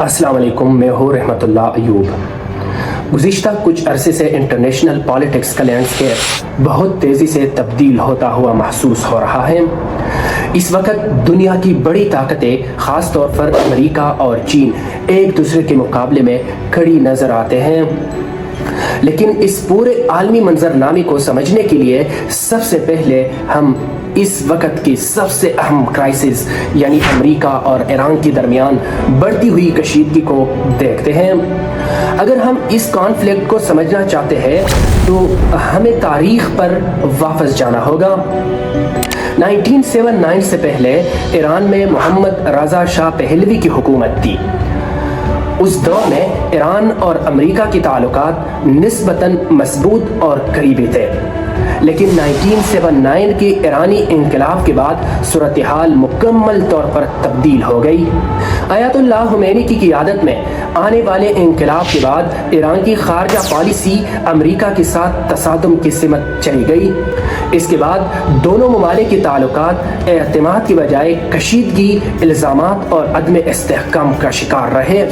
السلام علیکم، میں ہوں رحمت اللہ ایوب۔ گزشتہ کچھ عرصے سے انٹرنیشنل پالیٹکس کا لینڈسکیپ بہت تیزی سے تبدیل ہوتا ہوا محسوس ہو رہا ہے۔ اس وقت دنیا کی بڑی طاقتیں، خاص طور پر امریکہ اور چین، ایک دوسرے کے مقابلے میں کھڑی نظر آتے ہیں۔ لیکن اس پورے عالمی منظرنامے کو سمجھنے کے لیے سب سے پہلے ہم اس وقت کی سب سے اہم کرائسس یعنی امریکہ اور ایران کے درمیان بڑھتی ہوئی کشیدگی کو دیکھتے ہیں۔ اگر ہم اس کانفلکٹ کو سمجھنا چاہتے ہیں تو ہمیں تاریخ پر واپس جانا ہوگا۔ 1979 سے پہلے ایران میں محمد رضا شاہ پہلوی کی حکومت تھی۔ اس دور میں ایران اور امریکہ کے تعلقات نسبتاً مضبوط اور قریبی تھے، لیکن 1979 کے ایرانی انقلاب کے بعد صورتحال مکمل طور پر تبدیل ہو گئی۔ آیت اللہ خمینی کی قیادت میں آنے والے انقلاب کے بعد ایران کی خارجہ پالیسی امریکہ کے ساتھ تصادم کی سمت چلی گئی۔ اس کے بعد دونوں ممالک کے تعلقات اعتماد کی بجائے کشیدگی، الزامات اور عدم استحکام کا شکار رہے۔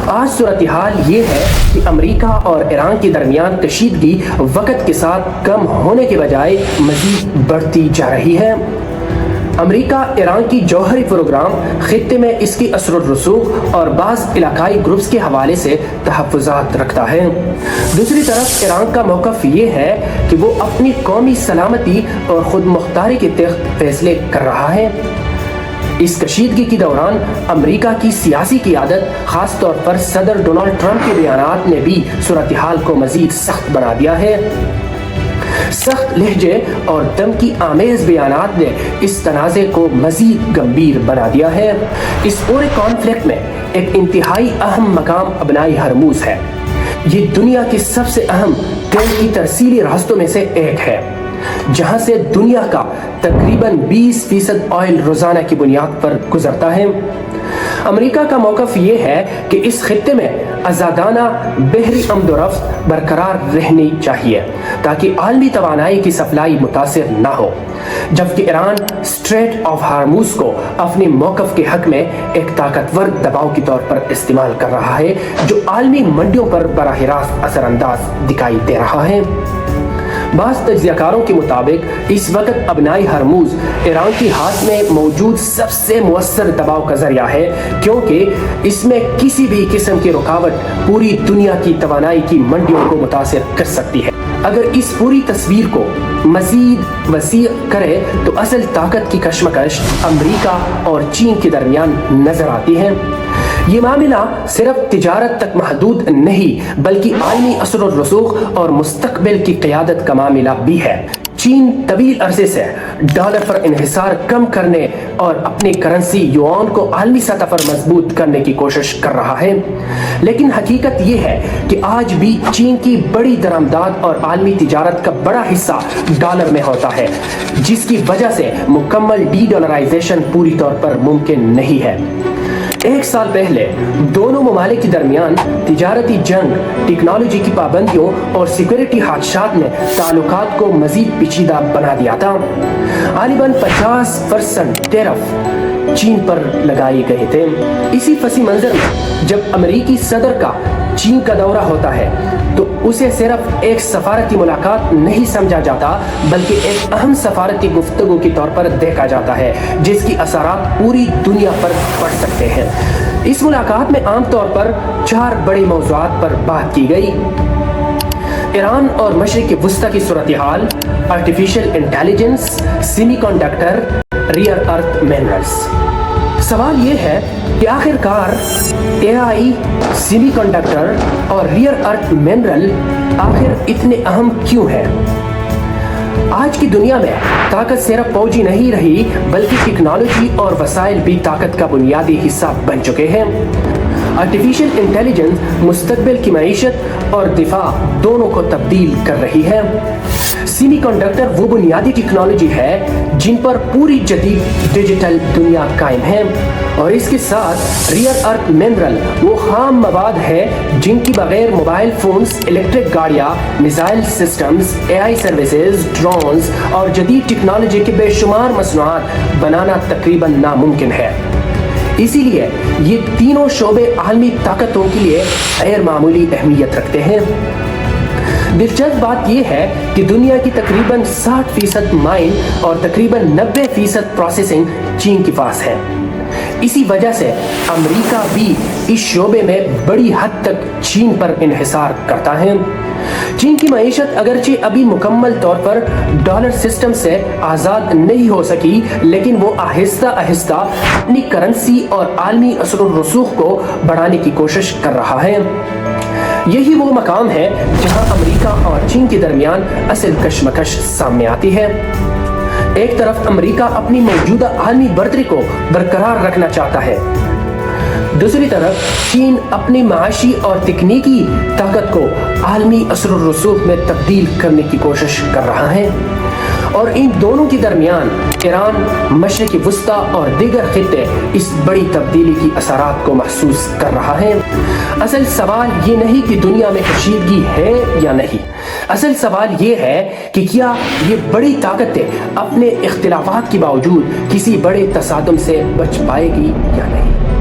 آج صورتحال یہ ہے کہ امریکہ اور ایران کے درمیان کشیدگی وقت کے ساتھ کم ہونے کے بجائے مزید بڑھتی جا رہی ہے۔ امریکہ ایران کی جوہری پروگرام، خطے میں اس کی اثر و رسوخ اور بعض علاقائی گروپس کے حوالے سے تحفظات رکھتا ہے۔ دوسری طرف ایران کا موقف یہ ہے کہ وہ اپنی قومی سلامتی اور خود مختاری کے تحت فیصلے کر رہا ہے۔ اس کشیدگی کے دوران امریکہ کی سیاسی قیادت، خاص طور پر صدر ڈونلڈ ٹرمپ کے بیانات نے بھی صورتحال کو مزید سخت بنا دیا ہے۔ سخت لہجے اور دھمکی آمیز بیانات نے اس تنازع کو مزید گمبھیر بنا دیا ہے۔ اس پورے کانفلکٹ میں ایک انتہائی اہم مقام ابنائی ہرموز ہے۔ یہ دنیا کے سب سے اہم تیل کی ترسیلی راستوں میں سے ایک ہے، جہاں سے دنیا کا تقریباً 20% آئل روزانہ کی بنیاد پر گزرتا ہے۔ امریکہ کا موقف یہ ہے کہ اس خطے میں آزادانہ بحری آمد و رفت برقرار رہنی چاہیے تاکہ عالمی توانائی کی سپلائی متاثر نہ ہو، جبکہ ایران اسٹریٹ آف ہارموز کو اپنے موقف کے حق میں ایک طاقتور دباؤ کے طور پر استعمال کر رہا ہے جو عالمی منڈیوں پر براہ راست اثر انداز دکھائی دے رہا ہے۔ بعض تجزیہ کاروں کے مطابق اس وقت ابنائی ہرموز ایران کی ہاتھ میں موجود سب سے مؤثر دباؤ کا ذریعہ ہے، کیونکہ اس میں کسی بھی قسم کی رکاوٹ پوری دنیا کی توانائی کی منڈیوں کو متاثر کر سکتی ہے۔ اگر اس پوری تصویر کو مزید وسیع کرے تو اصل طاقت کی کشمکش امریکہ اور چین کے درمیان نظر آتی ہے۔ یہ معاملہ صرف تجارت تک محدود نہیں بلکہ عالمی اثر و رسوخ اور مستقبل کی قیادت کا معاملہ بھی ہے۔ چین طویل عرصے سے ڈالر پر انحصار کم کرنے اور اپنی کرنسی یوان کو عالمی سطح پر مضبوط کرنے کی کوشش کر رہا ہے، لیکن حقیقت یہ ہے کہ آج بھی چین کی بڑی درآمدات اور عالمی تجارت کا بڑا حصہ ڈالر میں ہوتا ہے، جس کی وجہ سے مکمل ڈی ڈالرائزیشن پوری طور پر ممکن نہیں ہے۔ ایک سال پہلے دونوں ممالک کے درمیان تجارتی جنگ، ٹیکنالوجی کی پابندیوں اور سیکورٹی خدشات نے تعلقات کو مزید پیچیدہ بنا دیا تھا۔ غالباً 50% ٹیرف چین پر لگائے گئے تھے۔ اسی پس منظر میں جب امریکی صدر کا چین کا دورہ ہوتا ہے تو اسے صرف ایک سفارتی ملاقات نہیں سمجھا جاتا بلکہ ایک اہم سفارتی گفتگو کے طور پر دیکھا جاتا ہے جس کی اثرات پوری دنیا پر پڑ سکتے ہیں۔ اس ملاقات میں عام طور پر 4 بڑے موضوعات پر بات کی گئی: ایران اور مشرق وسطی کی صورتحال، artificial intelligence, semiconductor, rare earth minerals. سوال یہ ہے کہ آخر کار AI، سیمی کنڈکٹر اور ریئر ارتھ منرل آخر اتنے اہم کیوں ہیں؟ آج کی دنیا میں طاقت صرف فوجی نہیں رہی بلکہ ٹیکنالوجی اور وسائل بھی طاقت کا بنیادی حصہ بن چکے ہیں۔ آرٹیفیشل انٹیلیجنس مستقبل کی معیشت اور دفاع دونوں کو تبدیل کر رہی ہے۔ سیمی کنڈکٹر وہ بنیادی ٹیکنالوجی ہے جن پر پوری جدید ڈیجیٹل دنیا قائم ہے، اور اس کے ساتھ ریئر ارتھ منرل وہ خام مواد ہے جن کی بغیر موبائل فونز، الیکٹرک گاڑیاں، missile systems, AI services, drones اور جدید ٹیکنالوجی کے بے شمار مصنوعات بنانا تقریباً ناممکن ہے۔ اسی لیے یہ تینوں شعبے عالمی طاقتوں کے لیے غیر معمولی اہمیت رکھتے ہیں۔ دلچسپ بات یہ ہے کہ دنیا کی تقریباً 60% مائن اور تقریباً 90% پروسیسنگ چین کے پاس ہے۔ اسی وجہ سے امریکہ بھی اس شعبے میں بڑی حد تک چین پر انحصار کرتا ہے۔ چین کی معیشت اگرچہ ابھی مکمل طور پر ڈالر سسٹم سے آزاد نہیں ہو سکی، لیکن وہ آہستہ آہستہ اپنی کرنسی اور عالمی اثر و رسوخ کو بڑھانے کی کوشش کر رہا ہے۔ یہی وہ مقام ہے جہاں امریکہ اور چین کے درمیان اصل کشمکش سامنے آتی ہے۔ ایک طرف امریکہ اپنی موجودہ عالمی برتری کو برقرار رکھنا چاہتا ہے، دوسری طرف چین اپنی معاشی اور تکنیکی طاقت کو عالمی اثر و رسوخ میں تبدیل کرنے کی کوشش کر رہا ہے، اور ان دونوں کے درمیان ایران، مشرق وسطیٰ اور دیگر خطے اس بڑی تبدیلی کی اثرات کو محسوس کر رہا ہے۔ اصل سوال یہ نہیں کہ دنیا میں کشیدگی ہے یا نہیں، اصل سوال یہ ہے کہ کیا یہ بڑی طاقتیں اپنے اختلافات کے باوجود کسی بڑے تصادم سے بچ پائے گی یا نہیں۔